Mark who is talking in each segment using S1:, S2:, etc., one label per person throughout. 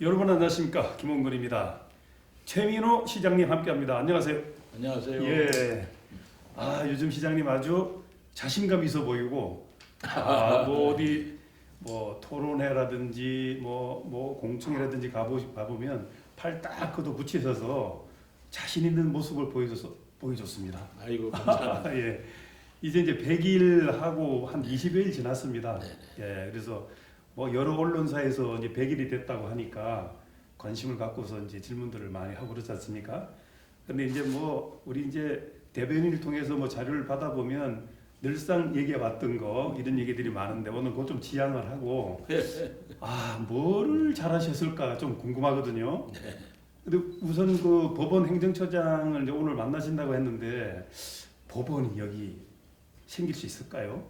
S1: 여러분 안녕하십니까, 김원근입니다. 최민호 시장님 함께합니다. 안녕하세요.
S2: 안녕하세요.
S1: 예. 요즘 시장님 아주 자신감 있어 보이고 뭐 어디 뭐 토론회라든지 뭐 공청회라든지 가보면 팔 딱 걷어 붙이셔서 자신 있는 모습을 보여줬습니다.
S2: 아이고 감사합니다.
S1: 예. 이제 100일 하고 한 20여일 지났습니다.
S2: 네네.
S1: 예. 그래서 뭐 여러 언론사에서 이제 100일이 됐다고 하니까 관심을 갖고서 이제 질문들을 많이 하고 그렇지 않습니까? 근데 이제 뭐 우리 이제 대변인을 통해서 뭐 자료를 받아보면 늘상 얘기해왔던 거 이런 얘기들이 많은데 오늘 그거 좀 지양을 하고 뭐를 잘하셨을까 좀 궁금하거든요.
S2: 네.
S1: 근데 우선 그 법원 행정처장을 이제 오늘 만나신다고 했는데 법원이 여기 생길 수 있을까요?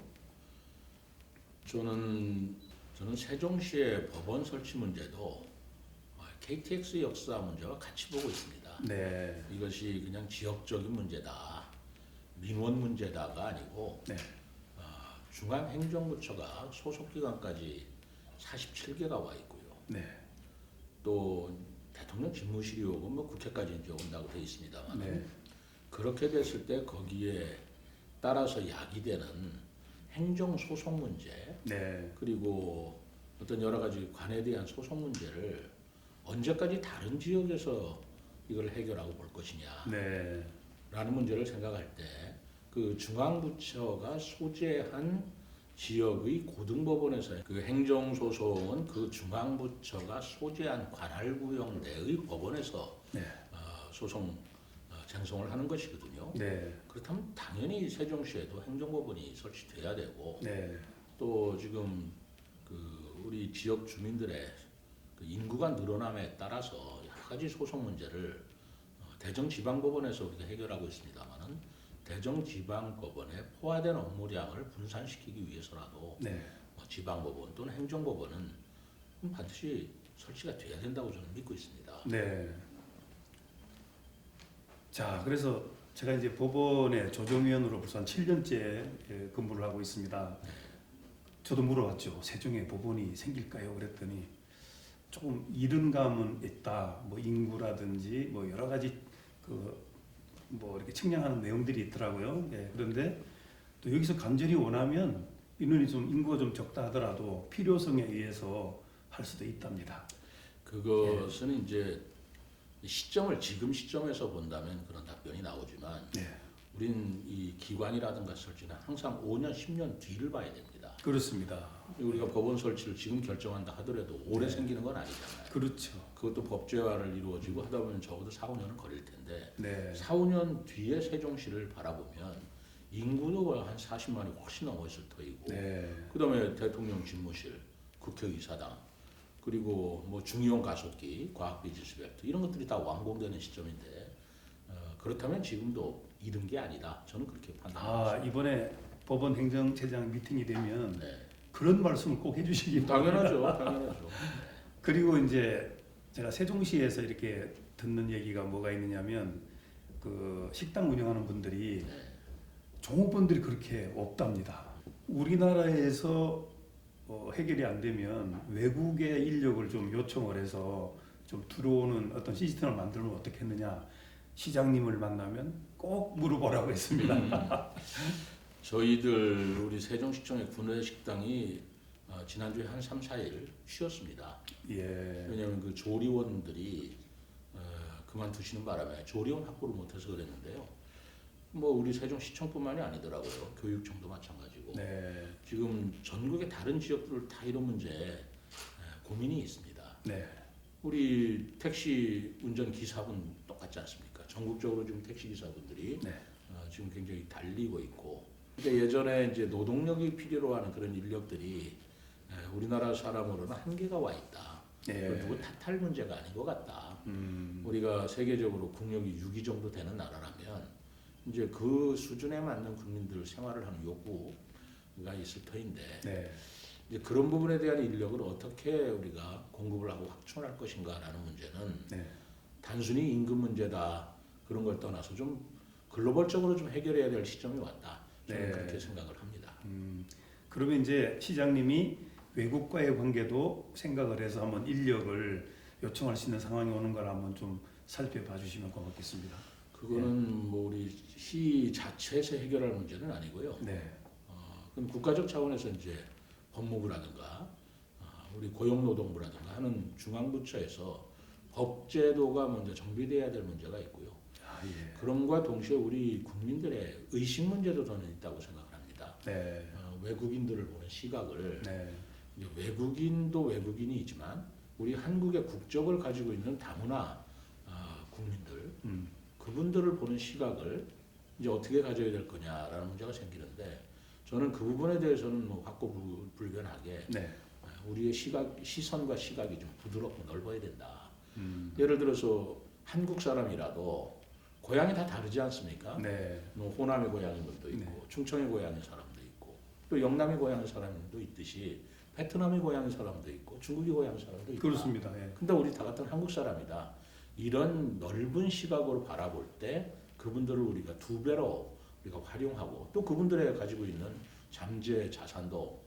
S2: 저는 세종시의 법원 설치 문제도 KTX 역사 문제와 같이 보고 있습니다.
S1: 네.
S2: 이것이 그냥 지역적인 문제다, 민원 문제다가 아니고
S1: 네.
S2: 중앙행정부처가 소속기관까지 47개가 와 있고요.
S1: 네.
S2: 또 대통령 집무실이 오고 뭐 국회까지 이제 온다고 돼 있습니다만
S1: 네.
S2: 그렇게 됐을 때 거기에 따라서 야기되는 행정 소송 문제
S1: 네.
S2: 그리고 어떤 여러 가지 관에 대한 소송 문제를 언제까지 다른 지역에서 이걸 해결하고 볼 것이냐
S1: 네.
S2: 라는 문제를 생각할 때 그 중앙부처가 소재한 지역의 고등법원에서 그 행정소송은 그 중앙부처가 소재한 관할구역 내의 법원에서
S1: 네.
S2: 소송 쟁송을 하는 것이거든요.
S1: 네.
S2: 그렇다면 당연히 세종시에도 행정법원이 설치돼야 되고
S1: 네.
S2: 또 지금 그 우리 지역 주민들의 그 인구가 늘어남에 따라서 여러 가지 소송 문제를 대정지방법원에서 우리가 해결하고 있습니다만은 대정지방법원에 포화된 업무량을 분산시키기 위해서라도
S1: 네.
S2: 지방법원 또는 행정법원은 반드시 설치가 돼야 된다고 저는 믿고 있습니다.
S1: 네. 자, 그래서 제가 이제 법원의 조정위원으로 벌써 한 7년째 근무를 하고 있습니다. 저도 물어봤죠. 세종에 법원이 생길까요? 그랬더니 조금 이른 감은 있다. 뭐 인구라든지 뭐 여러 가지 뭐 이렇게 측량하는 내용들이 있더라고요. 예, 그런데 또 여기서 간절히 원하면 인원이 좀 인구가 좀 적다 하더라도 필요성에 의해서 할 수도 있답니다.
S2: 그것은 이제 시점을 지금 시점에서 본다면 그런 답변이 나오지만
S1: 네.
S2: 우린 이 기관이라든가 설치는 항상 5년, 10년 뒤를 봐야 됩니다.
S1: 그렇습니다.
S2: 우리가 법원 설치를 지금 결정한다 하더라도 올해
S1: 네.
S2: 생기는 건 아니잖아요.
S1: 그렇죠.
S2: 그것도 법제화를 이루어지고 하다 보면 적어도 4, 5년은 걸릴 텐데
S1: 네.
S2: 4, 5년 뒤에 세종시를 바라보면 인구도 한 40만이 훨씬 넘어 있을 터이고
S1: 네.
S2: 그다음에 대통령 집무실, 국회의사당 그리고 뭐 중의원 가속기, 과학비지수협 이런 것들이 다 완공되는 시점인데 그렇다면 지금도 이른 게 아니다. 저는 그렇게 판단합니다.
S1: 이번에 법원 행정처장 미팅이 되면
S2: 네.
S1: 그런 말씀을 꼭 해주시기 바랍니다.
S2: 당연하죠.
S1: 그리고 이제 제가 세종시에서 이렇게 듣는 얘기가 뭐가 있느냐면 그 식당 운영하는 분들이
S2: 네.
S1: 종업원들이 그렇게 없답니다. 우리나라에서 해결이 안 되면 외국의 인력을 좀 요청을 해서 좀 들어오는 어떤 시스템을 만들면 어떻겠느냐. 시장님을 만나면 꼭 물어보라고 했습니다.
S2: 저희들 우리 세종시청의 군외 식당이 지난주에 한 3, 4일 쉬었습니다.
S1: 예.
S2: 왜냐하면 그 조리원들이 그만두시는 바람에 조리원 확보를 못해서 그랬는데요. 뭐 우리 세종시청뿐만이 아니더라고요. 교육청도 마찬가지고.
S1: 네.
S2: 지금 전국의 다른 지역들 다 이런 문제 고민이 있습니다.
S1: 네.
S2: 우리 택시 운전 기사분 똑같지 않습니까? 전국적으로 지금 택시 기사분들이
S1: 네.
S2: 지금 굉장히 달리고 있고. 근데 예전에 이제 노동력이 필요로 하는 그런 인력들이 우리나라 사람으로는 한계가 와 있다.
S1: 예.
S2: 누구 탓할 문제가 아닌 것 같다. 우리가 세계적으로 국력이 6위 정도 되는 나라라면 이제 그 수준에 맞는 국민들 생활을 하는 요구가 있을 터인데
S1: 네.
S2: 이제 그런 부분에 대한 인력을 어떻게 우리가 공급을 하고 확충할 것인가라는 문제는
S1: 네.
S2: 단순히 임금 문제다 그런 걸 떠나서 좀 글로벌적으로 좀 해결해야 될 시점이 왔다. 저는
S1: 네.
S2: 그렇게 생각을 합니다.
S1: 그러면 이제 시장님이 외국과의 관계도 생각을 해서 한번 인력을 요청할 수 있는 상황이 오는 걸 한번 좀 살펴봐 주시면 고맙겠습니다.
S2: 그거는 뭐 우리 시 자체에서 해결할 문제는 아니고요.
S1: 네,
S2: 그럼 국가적 차원에서 이제 법무부라든가 우리 고용노동부라든가 하는 중앙부처에서 법제도가 먼저 정비돼야 될 문제가 있고요.
S1: 아, 예,
S2: 그럼과 동시에 우리 국민들의 의식 문제도 저는 있다고 생각을 합니다.
S1: 네,
S2: 외국인들을 보는 시각을
S1: 네,
S2: 이제 외국인도 외국인이지만 우리 한국의 국적을 가지고 있는 다문화 국민들 그분들을 보는 시각을 이제 어떻게 가져야 될 거냐라는 문제가 생기는데 저는 그 부분에 대해서는 뭐 확고불변하게
S1: 네,
S2: 우리의 시선과 시각이 좀 부드럽고 넓어야 된다. 예를 들어서 한국 사람이라도 고향이 다 다르지 않습니까?
S1: 네,
S2: 뭐 호남의 고향인 분도 있고
S1: 네.
S2: 충청의 고향인 사람도 있고 또 영남의 고향인 사람도 있듯이 베트남의 고향인 사람도 있고 중국의 고향인 사람도 있고
S1: 그렇습니다. 예.
S2: 근데 우리 다 같은 한국 사람이다. 이런 넓은 시각으로 바라볼 때 그분들을 우리가 두 배로 우리가 활용하고 또 그분들의 가지고 있는 잠재 자산도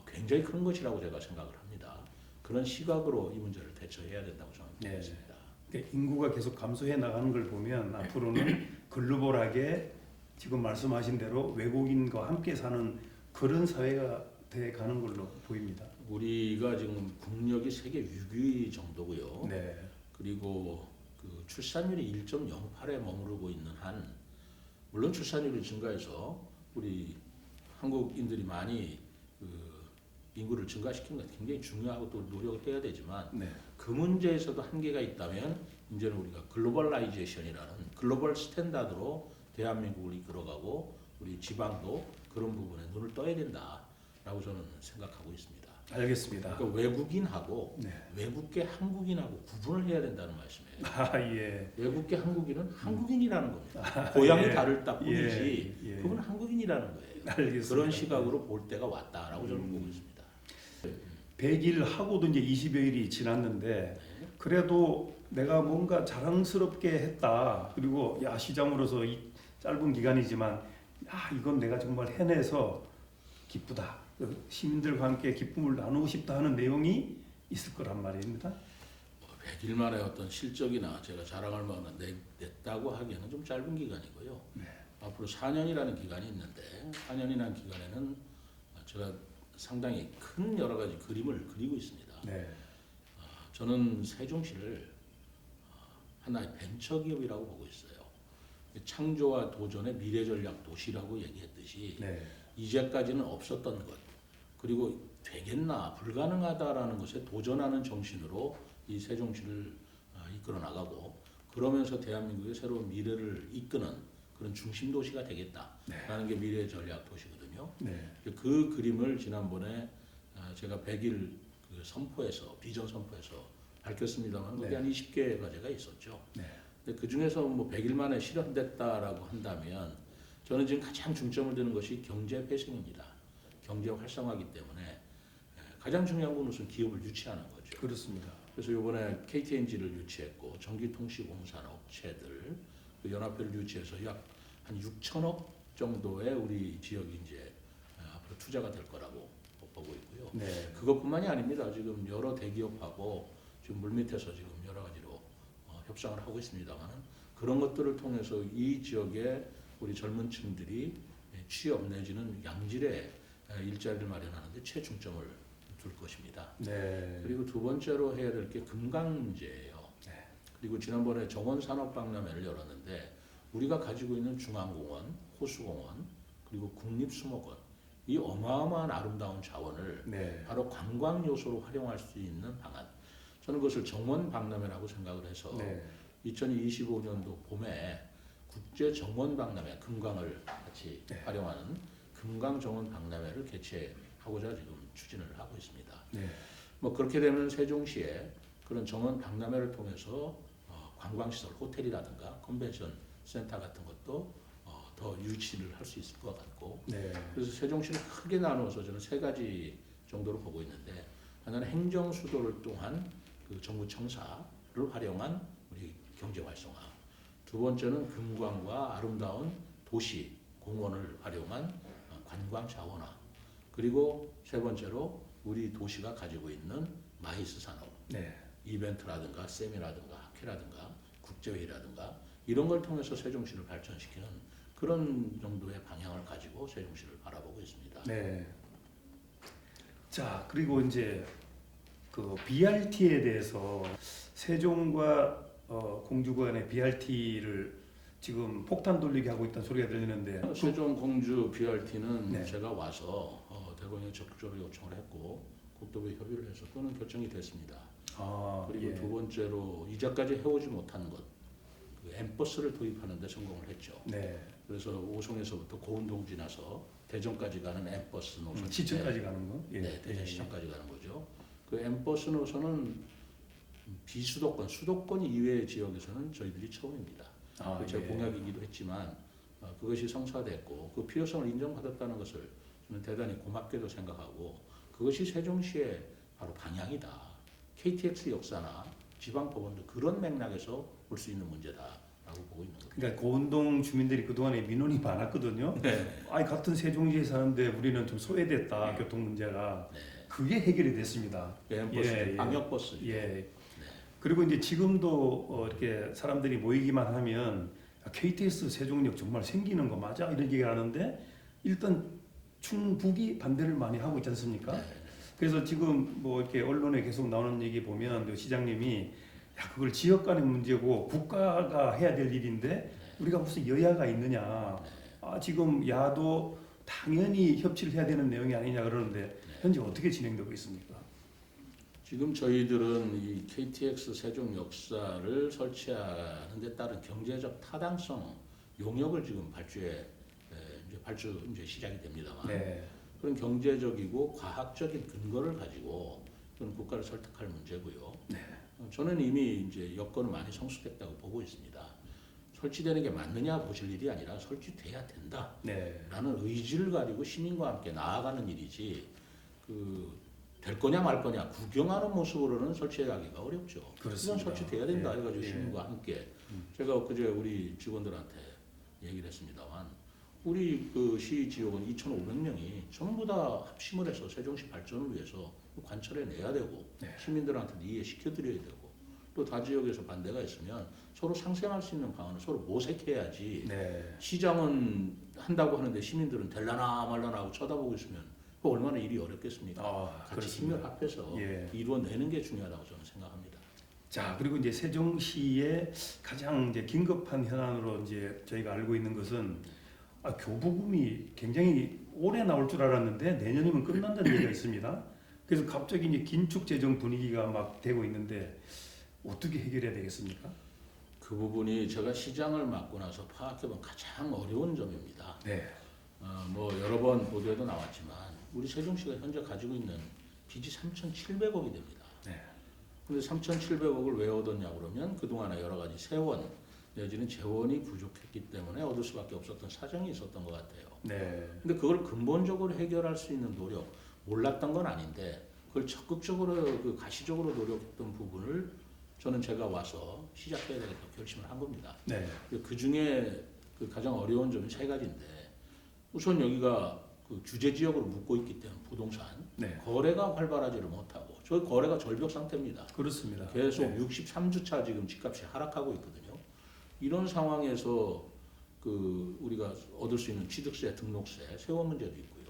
S2: 굉장히 큰 것이라고 제가 생각을 합니다. 그런 시각으로 이 문제를 대처해야 된다고 저는
S1: 네.
S2: 생각합니다.
S1: 그러니까 인구가 계속 감소해 나가는 걸 보면 앞으로는 글로벌하게 지금 말씀하신 대로 외국인과 함께 사는 그런 사회가 돼 가는 걸로 보입니다.
S2: 우리가 지금 국력이 세계 6위 정도고요.
S1: 네,
S2: 그리고 그 출산율이 1.08에 머무르고 있는 한 물론 출산율이 증가해서 우리 한국인들이 많이 그 인구를 증가시키는 것 굉장히 중요하고 또 노력을 해야 되지만
S1: 네,
S2: 그 문제에서도 한계가 있다면 이제는 우리가 글로벌라이제이션이라는 글로벌 스탠다드로 대한민국을 이끌어가고 우리 지방도 그런 부분에 눈을 떠야 된다라고 저는 생각하고 있습니다.
S1: 알겠습니다.
S2: 그러니까 외국인하고
S1: 네.
S2: 외국계 한국인하고 구분을 해야 된다는 말씀이에요.
S1: 아, 예.
S2: 외국계 한국인은 한국인이라는 겁니다. 고향이
S1: 예.
S2: 다를 뿐이지
S1: 예, 예.
S2: 그분은 한국인이라는 거예요.
S1: 알겠습니다.
S2: 그런 시각으로 볼 때가 왔다라고 저는 보고 있습니다.
S1: 100일 하고도 이제 20여일이 지났는데 그래도 내가 뭔가 자랑스럽게 했다. 그리고 야, 시장으로서 이 짧은 기간이지만 야, 이건 내가 정말 해내서 기쁘다. 그 시민들과 함께 기쁨을 나누고 싶다 하는 내용이 있을 거란 말입니다.
S2: 100일 만에 어떤 실적이나 제가 자랑할 만한 냈다고 하기에는 좀 짧은 기간이고요.
S1: 네.
S2: 앞으로 4년이라는 기간이 있는데 4년이라는 기간에는 제가 상당히 큰 여러 가지 그림을 그리고 있습니다.
S1: 네.
S2: 저는 세종시를 하나의 벤처 기업이라고 보고 있어요. 창조와 도전의 미래 전략 도시라고 얘기했듯이
S1: 네.
S2: 이제까지는 없었던 것 그리고 되겠나 불가능하다라는 것에 도전하는 정신으로 이 세종시를 이끌어 나가고 그러면서 대한민국의 새로운 미래를 이끄는 그런 중심 도시가 되겠다라는 게 미래 전략 도시거든요.
S1: 네.
S2: 그 그림을 지난번에 제가 100일 그 선포에서 비전 선포에서 밝혔습니다만 그게
S1: 네.
S2: 한 20개 과제가 있었죠.
S1: 네.
S2: 근데 그 중에서 뭐 100일 만에 실현됐다라고 한다면 저는 지금 가장 중점을 두는 것이 경제 회생입니다. 경제 활성화이기 때문에 가장 중요한 건 우선 기업을 유치하는 거죠.
S1: 그렇습니다.
S2: 그래서 이번에 KTNG를 유치했고 전기통신공사 업체들 그 연합회를 유치해서 약 한 6천억 정도의 우리 지역이 이제 앞으로 투자가 될 거라고 보고 있고요.
S1: 네.
S2: 그것뿐만이 아닙니다. 지금 여러 대기업하고 지금 물밑에서 지금 여러 가지로 협상을 하고 있습니다만 그런 것들을 통해서 이 지역에 우리 젊은 층들이 취업 내지는 양질의 일자리를 마련하는 데 최중점을 둘 것입니다.
S1: 네.
S2: 그리고 두 번째로 해야 될 게 금강 문제예요.
S1: 네.
S2: 그리고 지난번에 정원산업박람회를 열었는데 우리가 가지고 있는 중앙공원, 호수공원, 그리고 국립수목원 이 어마어마한 아름다운 자원을
S1: 네.
S2: 바로 관광 요소로 활용할 수 있는 방안. 저는 그것을 정원박람회라고 생각을 해서
S1: 네.
S2: 2025년도 봄에 국제 정원박람회 금강을 같이
S1: 네.
S2: 활용하는 금강 정원박람회를 개최하고자 지금 추진을 하고 있습니다.
S1: 네.
S2: 뭐 그렇게 되면 세종시에 그런 정원박람회를 통해서 관광시설, 호텔이라든가 컨벤션 센터 같은 것도 더 유치를 할 수 있을 것 같고
S1: 네.
S2: 그래서 세종시를 크게 나누어서 저는 세 가지 정도로 보고 있는데 하나는 행정 수도를 통한 그 정부 청사를 활용한 우리 경제 활성화. 두 번째는 금광과 아름다운 도시 공원을 활용한 관광 자원화. 그리고 세 번째로 우리 도시가 가지고 있는 마이스 산업.
S1: 네.
S2: 이벤트라든가 세미라든가 학회라든가 국제회의라든가 이런 걸 통해서 세종시를 발전시키는 그런 정도의 방향을 가지고 세종시를 바라보고 있습니다.
S1: 네. 자, 그리고 이제 그 BRT에 대해서 세종과 공주 간의 BRT를 지금 폭탄 돌리기 하고 있다는 소리가 들리는데
S2: 세종 공주 BRT는
S1: 네.
S2: 제가 와서 대공에 적극적으로 요청을 했고 국토부에 협의를 해서 또는 결정이 됐습니다. 그리고
S1: 예.
S2: 두 번째로 이제까지 해오지 못한 것, 그 M버스를 도입하는 데 성공을 했죠.
S1: 네.
S2: 그래서 오송에서부터 고운동 지나서 대전까지 가는 M버스 노선.
S1: 시청까지 가는 거? 예.
S2: 네, 대전 시청까지 가는 거죠. 그 M버스 노선은 비수도권, 수도권 이외의 지역에서는 저희들이 처음입니다. 제
S1: 예.
S2: 공약이기도 했지만 그것이 성사됐고 그 필요성을 인정받았다는 것을 저는 대단히 고맙게도 생각하고 그것이 세종시의 바로 방향이다. KTX 역사나 지방법원도 그런 맥락에서 볼 수 있는 문제다라고 보고 있는 겁니다.
S1: 그러니까 고운동 주민들이 그동안에 민원이 많았거든요.
S2: 네.
S1: 아니 같은 세종시에 사는데 우리는 좀 소외됐다 교통 문제가 그게 해결이 됐습니다.
S2: M버스,
S1: 예, 예.
S2: 방역버스.
S1: 예. 그리고 이제 지금도 이렇게 사람들이 모이기만 하면 KTX 세종역 정말 생기는 거 맞아 이런 얘기를 하는데 일단 충북이 반대를 많이 하고 있지 않습니까?
S2: 네.
S1: 그래서 지금 뭐 이렇게 언론에 계속 나오는 얘기 보면 그 시장님이 야 그걸 지역 간의 문제고 국가가 해야 될 일인데 우리가 무슨 여야가 있느냐? 지금 야도 당연히 협치를 해야 되는 내용이 아니냐 그러는데 현재 어떻게 진행되고 있습니까?
S2: 지금 저희들은 이 KTX 세종 역사를 설치하는 데 따른 경제적 타당성 용역을 지금 발주 이제 시작이 됩니다만
S1: 네.
S2: 그런 경제적이고 과학적인 근거를 가지고 그런 국가를 설득할 문제고요. 저는 이미 이제 여건은 많이 성숙됐다고 보고 있습니다. 설치되는 게 맞느냐 보실 일이 아니라 설치돼야 된다.
S1: 네.
S2: 라는 의지를 가지고 시민과 함께 나아가는 일이지 될 거냐 말 거냐 구경하는 모습으로는 설치하기가 어렵죠.
S1: 그렇습니다.
S2: 이건 설치돼야 된다
S1: 예,
S2: 해가지고
S1: 예.
S2: 시민과 함께 제가 엊그제 우리 직원들한테 얘기를 했습니다만 우리 그 시 지역은 2,500명이 전부 다 합심을 해서 세종시 발전을 위해서 관철해 내야 되고 시민들한테 이해시켜 드려야 되고 또 다 지역에서 반대가 있으면 서로 상생할 수 있는 방안을 서로 모색해야지.
S1: 네.
S2: 시장은 한다고 하는데 시민들은 될라나 말라나 하고 쳐다보고 있으면 그 얼마나 일이 어렵겠습니까? 같이
S1: 그렇습니다.
S2: 힘을 합해서
S1: 예.
S2: 이루어내는 게 중요하다고 저는 생각합니다.
S1: 자 그리고 이제 세종시의 가장 이제 긴급한 현안으로 이제 저희가 알고 있는 것은 교부금이 굉장히 오래 나올 줄 알았는데 내년이면 끝난다는 얘기가 있습니다. 그래서 갑자기 이제 긴축 재정 분위기가 막 되고 있는데 어떻게 해결해야 되겠습니까?
S2: 그 부분이 제가 시장을 맡고 나서 파악해본 가장 어려운 점입니다.
S1: 네.
S2: 뭐 여러 번 보도에도 나왔지만 우리 세종시가 현재 가지고 있는 빚이 3,700억이 됩니다.
S1: 네.
S2: 근데 3,700억을 왜 얻었냐 그러면 그동안에 여러 가지 세원 내지는 재원이 부족했기 때문에 얻을 수밖에 없었던 사정이 있었던 것 같아요.
S1: 네.
S2: 근데 그걸 근본적으로 해결할 수 있는 노력 몰랐던 건 아닌데 그걸 적극적으로 그 가시적으로 노력했던 부분을 저는 제가 와서 시작해야 되겠다 결심을 한 겁니다.
S1: 네.
S2: 그 중에 그 가장 어려운 점이 세 가지인데 우선 여기가 그 규제 지역으로 묶고 있기 때문에 부동산
S1: 네.
S2: 거래가 활발하지를 못하고 저희 거래가 절벽 상태입니다.
S1: 그렇습니다.
S2: 계속
S1: 네.
S2: 63주차 지금 집값이 하락하고 있거든요. 이런 상황에서 그 우리가 얻을 수 있는 취득세, 등록세, 세원 문제도 있고요.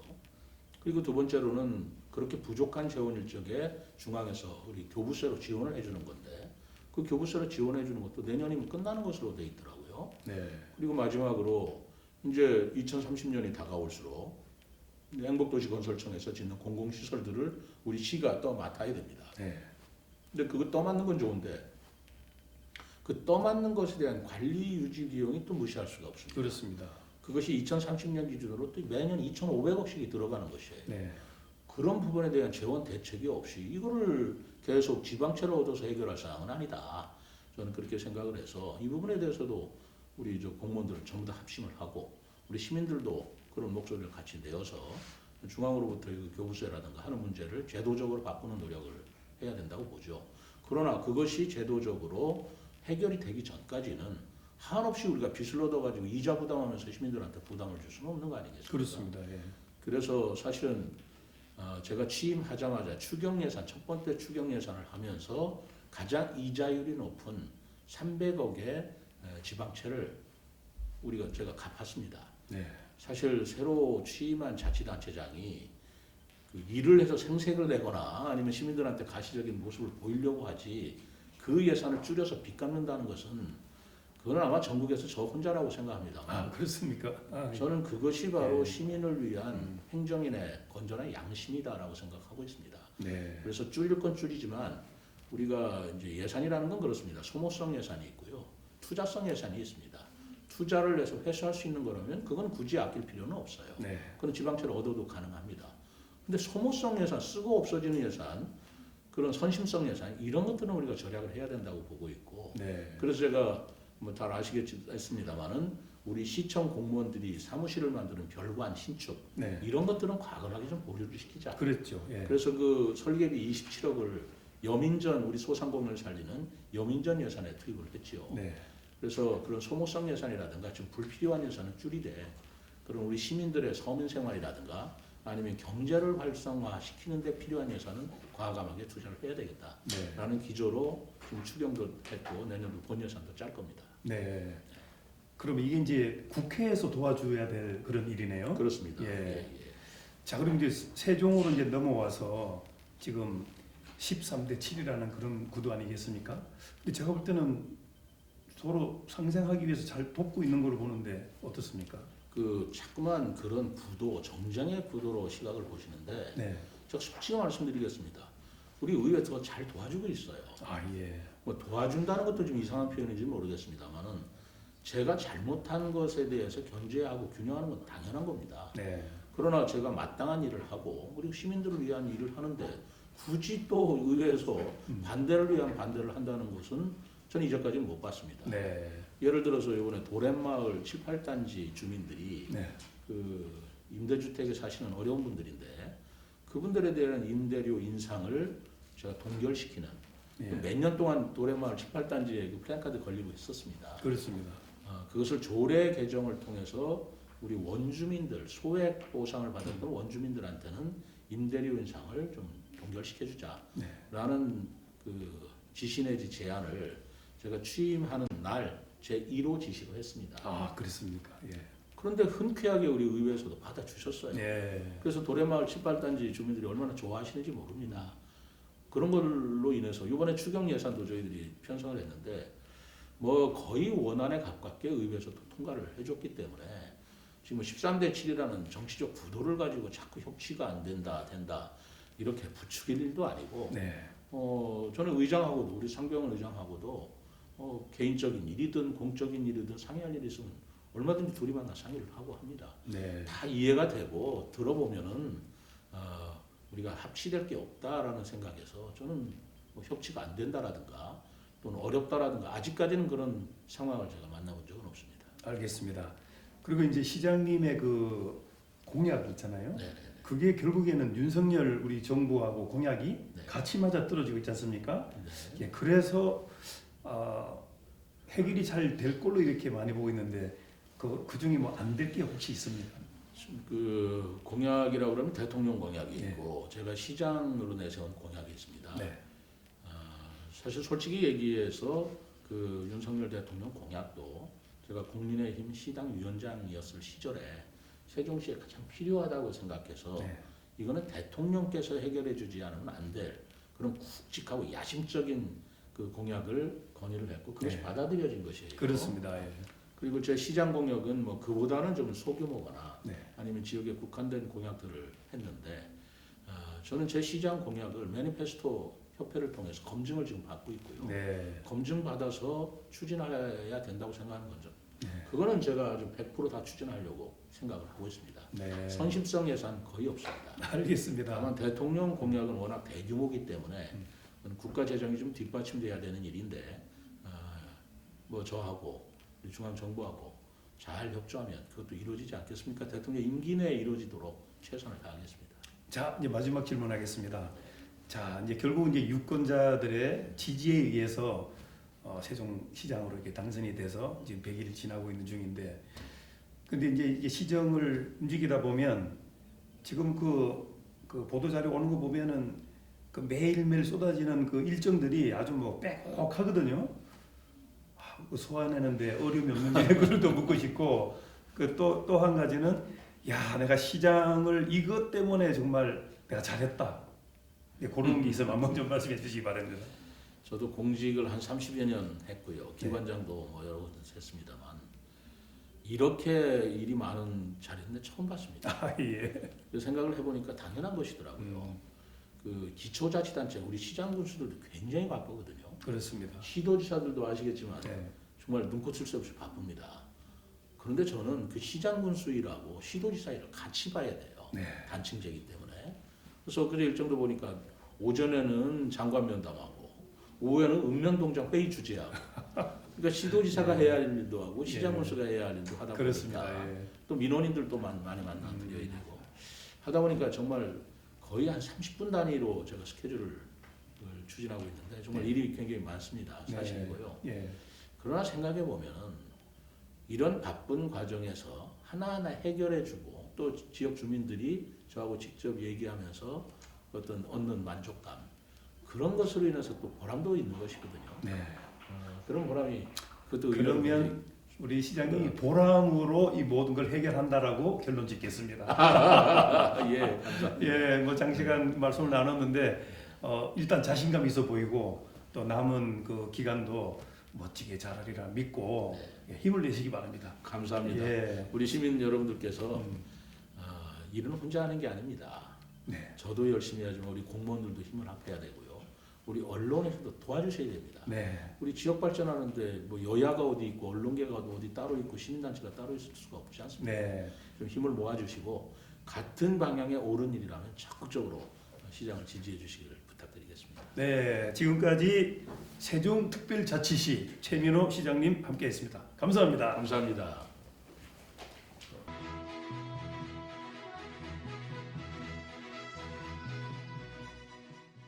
S2: 그리고 두 번째로는 그렇게 부족한 재원일 적에 중앙에서 우리 교부세로 지원을 해주는 건데 그 교부세로 지원해 주는 것도 내년이면 끝나는 것으로 돼 있더라고요.
S1: 네.
S2: 그리고 마지막으로 이제 2030년이 다가올수록 행복도시건설청에서 짓는 공공시설들을 우리 시가 또 맡아야 됩니다.
S1: 네.
S2: 근데 그거 떠맡는 건 좋은데 그 떠맡는 것에 대한 관리 유지 비용이 또 무시할 수가 없습니다.
S1: 그렇습니다.
S2: 그것이 2030년 기준으로 또 매년 2,500억씩이 들어가는 것이에요.
S1: 네.
S2: 그런 부분에 대한 재원 대책이 없이 이거를 계속 지방채를 얻어서 해결할 사항은 아니다. 저는 그렇게 생각을 해서 이 부분에 대해서도 우리 저 공무원들 전부 다 합심을 하고 우리 시민들도 그런 목소리를 같이 내어서 중앙으로부터 그 교부세라든가 하는 문제를 제도적으로 바꾸는 노력을 해야 된다고 보죠. 그러나 그것이 제도적으로 해결이 되기 전까지는 한없이 우리가 빚을 얻어가지고 이자 부담하면서 시민들한테 부담을 줄 수는 없는 거 아니겠습니까?
S1: 그렇습니다. 예.
S2: 그래서 사실은 제가 취임하자마자 추경 예산 첫 번째 추경 예산을 하면서 가장 이자율이 높은 300억의 지방채를 제가 갚았습니다.
S1: 네.
S2: 사실 새로 취임한 자치단체장이 그 일을 해서 생색을 내거나 아니면 시민들한테 가시적인 모습을 보이려고 하지 그 예산을 줄여서 빚 갚는다는 것은 그건 아마 전국에서 저 혼자라고 생각합니다.
S1: 아, 그렇습니까? 아,
S2: 저는 그것이 바로
S1: 네.
S2: 시민을 위한 행정인의 건전한 양심이다라고 생각하고 있습니다.
S1: 네.
S2: 그래서 줄일 건 줄이지만 우리가 이제 예산이라는 건 그렇습니다. 소모성 예산이 있고요, 투자성 예산이 있습니다. 투자를 해서 회수할 수 있는 거라면 그건 굳이 아낄 필요는 없어요.
S1: 네.
S2: 그건 지방채를 얻어도 가능합니다. 근데 소모성 예산, 쓰고 없어지는 예산, 그런 선심성 예산 이런 것들은 우리가 절약을 해야 된다고 보고 있고,
S1: 네.
S2: 그래서 제가 뭐 잘 아시겠습니다만은 우리 시청 공무원들이 사무실을 만드는 별관 신축
S1: 네.
S2: 이런 것들은 과감하게 좀 보류를 시키자.
S1: 그랬죠. 예.
S2: 그래서 그 설계비 27억을 여민전 우리 소상공인을 살리는 여민전 예산에 투입을 했지요.
S1: 네.
S2: 그래서 그런 소모성 예산이라든가 좀 불필요한 예산은 줄이되 그런 우리 시민들의 서민 생활이라든가 아니면 경제를 활성화시키는 데 필요한 예산은 과감하게 투자를 해야 되겠다라는
S1: 네.
S2: 기조로 지금 추경도 했고 내년도 본 예산도 짤 겁니다.
S1: 네. 그럼 이게 이제 국회에서 도와줘야 될 그런 일이네요.
S2: 그렇습니다.
S1: 예. 자, 그럼 이제 세종으로 이제 넘어와서 지금 13대 7이라는 그런 구도 아니겠습니까? 근데 제가 볼 때는 서로 상생하기 위해서 잘 돕고 있는 걸로 보는데 어떻습니까?
S2: 그 자꾸만 그런 구도, 정쟁의 구도로 시각을 보시는데
S1: 네.
S2: 제가 솔직히 말씀드리겠습니다. 우리 의회가 잘 도와주고 있어요.
S1: 아, 예.
S2: 뭐 도와준다는 것도 좀 이상한 표현인지 모르겠습니다만은 제가 잘못한 것에 대해서 견제하고 균형하는 건 당연한 겁니다.
S1: 네.
S2: 그러나 제가 마땅한 일을 하고 그리고 시민들을 위한 일을 하는데 굳이 또 의회에서 반대를 위한 반대를 한다는 것은 저는 이제까지는 못 봤습니다.
S1: 네.
S2: 예를 들어서 이번에 도랩마을 7, 8단지 주민들이
S1: 네.
S2: 그 임대주택에 사시는 어려운 분들인데 그분들에 대한 임대료 인상을 제가 동결시키는
S1: 예.
S2: 몇 년 동안 도래마을 7, 8단지에 그 플랜카드 걸리고 있었습니다.
S1: 그렇습니다.
S2: 그것을 조례 개정을 통해서 우리 원주민들 소액 보상을 받았던 원주민들한테는 임대료 인상을 좀 동결시켜주자라는
S1: 네.
S2: 그 지시 내지 제안을 제가 취임하는 날 제 1호 지시로 했습니다.
S1: 아, 그렇습니까? 예.
S2: 그런데 흔쾌하게 우리 의회에서도 받아주셨어요.
S1: 예.
S2: 그래서 도래마을 7, 8단지 주민들이 얼마나 좋아하시는지 모릅니다. 그런 걸로 인해서 이번에 추경 예산도 저희들이 편성을 했는데 뭐 거의 원안에 가깝게 의회에서 통과를 해줬기 때문에 지금 13대 7이라는 정치적 구도를 가지고 자꾸 협치가 안 된다 이렇게 부추길 일도 아니고
S1: 네.
S2: 저는 의장하고도 우리 상병원 의장하고도 개인적인 일이든 공적인 일이든 상의할 일이 있으면 얼마든지 둘이 만나 상의를 하고 합니다.
S1: 네.
S2: 다 이해가 되고 들어보면은 우리가 합치될 게 없다라는 생각에서 저는 뭐 협치가 안 된다라든가 또는 어렵다라든가 아직까지는 그런 상황을 제가 만나본 적은 없습니다.
S1: 알겠습니다. 그리고 이제 시장님의 그 공약 있잖아요.
S2: 네.
S1: 그게 결국에는 윤석열 우리 정부하고 공약이
S2: 네.
S1: 같이 맞아 떨어지고 있지 않습니까?
S2: 네.
S1: 예, 그래서 해결이 잘 될 걸로 이렇게 많이 보고 있는데 그 중에 뭐 안 될 게 혹시 있습니까?
S2: 그 공약이라고 그러면 대통령 공약이
S1: 네.
S2: 있고 제가 시장으로 내세운 공약이 있습니다.
S1: 네.
S2: 사실 솔직히 얘기해서 그 윤석열 대통령 공약도 제가 국민의힘 시당 위원장이었을 시절에 세종시에 가장 필요하다고 생각해서
S1: 네.
S2: 이거는 대통령께서 해결해 주지 않으면 안 될 그런 굵직하고 야심적인 그 공약을 건의를 했고 그것이
S1: 네.
S2: 받아들여진 것이에요.
S1: 그렇습니다. 예.
S2: 그리고 제 시장 공약은 뭐 그보다는 좀 소규모거나
S1: 네.
S2: 아니면 지역에 국한된 공약들을 했는데 저는 제 시장 공약을 매니페스토 협회를 통해서 검증을 지금 받고 있고요.
S1: 네.
S2: 검증 받아서 추진해야 된다고 생각하는 거죠.
S1: 네.
S2: 그거는 제가 좀 100%다 추진하려고 생각을 하고 있습니다.
S1: 네.
S2: 선심성 예산 거의 없습니다.
S1: 알겠습니다.
S2: 다만 대통령 공약은 워낙 대규모이기 때문에 국가 재정이 좀 뒷받침돼야 되는 일인데 뭐 저하고 우리 중앙 정부하고 잘 협조하면 그것도 이루어지지 않겠습니까? 대통령 임기 내에 이루어지도록 최선을 다하겠습니다.
S1: 자, 이제 마지막 질문하겠습니다. 자, 이제 결국 이제 유권자들의 지지에 의해서 세종시장으로 이렇게 당선이 돼서 지금 100일을 지나고 있는 중인데, 근데 이제 이게 시정을 움직이다 보면 지금 그 보도 자료 오는 거 보면은 그 매일매일 쏟아지는 그 일정들이 아주 뭐 빼곡하거든요. 그 소화내는데 어려움이 없는지 그것도 묻고 싶고 그 또 한 가지는 야 내가 시장을 이것 때문에 정말 내가 잘했다. 그런 게 있으면 한번 좀 말씀해 주시기 바랍니다.
S2: 저도 공직을 한 30여 년 했고요. 기관장도 뭐 여러 곳 했습니다만 이렇게 일이 많은 자리는 처음 봤습니다.
S1: 아 예.
S2: 그 생각을 해보니까 당연한 것이더라고요. 그 기초자치단체 우리 시장 군수들도 굉장히 바쁘거든요.
S1: 그렇습니다.
S2: 시도지사들도 아시겠지만
S1: 네.
S2: 정말 눈코 뜰 새 없이 바쁩니다. 그런데 저는 그 시장 군수 일하고 시도지사 일을 같이 봐야 돼요.
S1: 네.
S2: 단층제이기 때문에. 그래서 그 일정도 보니까 오전에는 장관 면담하고 오후에는 읍면동장 회의 주재하고 그러니까 시도지사가 해야 할 일도 하고 시장 군수가 해야 할 일도 하다
S1: 그렇습니다.
S2: 보니까
S1: 예.
S2: 또 민원인들도 많이 만나드려야 되고 하다 보니까 정말 거의 한 30분 단위로 제가 스케줄을 추진하고 있는데 정말 일이 굉장히 많습니다. 사실이고요.
S1: 예.
S2: 그러나 생각해 보면 이런 바쁜 과정에서 하나하나 해결해주고 또 지역 주민들이 저하고 직접 얘기하면서 어떤 얻는 만족감 그런 것으로 인해서 또 보람도 있는 것이거든요.
S1: 네.
S2: 그런 보람이 그것도
S1: 그러면 우리 시장이 보람으로 이 모든 걸 해결한다라고 결론 짓겠습니다.
S2: 예, 감사합니다.
S1: 예, 뭐 장시간 말씀을 나눴는데 일단 자신감 있어 보이고 또 남은 그 기간도 멋지게 잘하리라 믿고 힘을 내시기 바랍니다.
S2: 감사합니다.
S1: 예.
S2: 우리 시민 여러분들께서 일은 혼자 하는 게 아닙니다.
S1: 네.
S2: 저도 열심히 하지만 우리 공무원들도 힘을 합해야 되고요. 우리 언론에서도 도와주셔야 됩니다.
S1: 네.
S2: 우리 지역 발전하는데 뭐 여야가 어디 있고 언론계가 어디 따로 있고 시민단체가 따로 있을 수가 없지 않습니까?
S1: 네.
S2: 좀 힘을 모아주시고 같은 방향의 옳은 일이라면 적극적으로 시장을 지지해 주시기를 부탁드리겠습니다.
S1: 네. 지금까지 세종특별자치시 최민호 시장님 함께했습니다. 감사합니다.
S2: 감사합니다.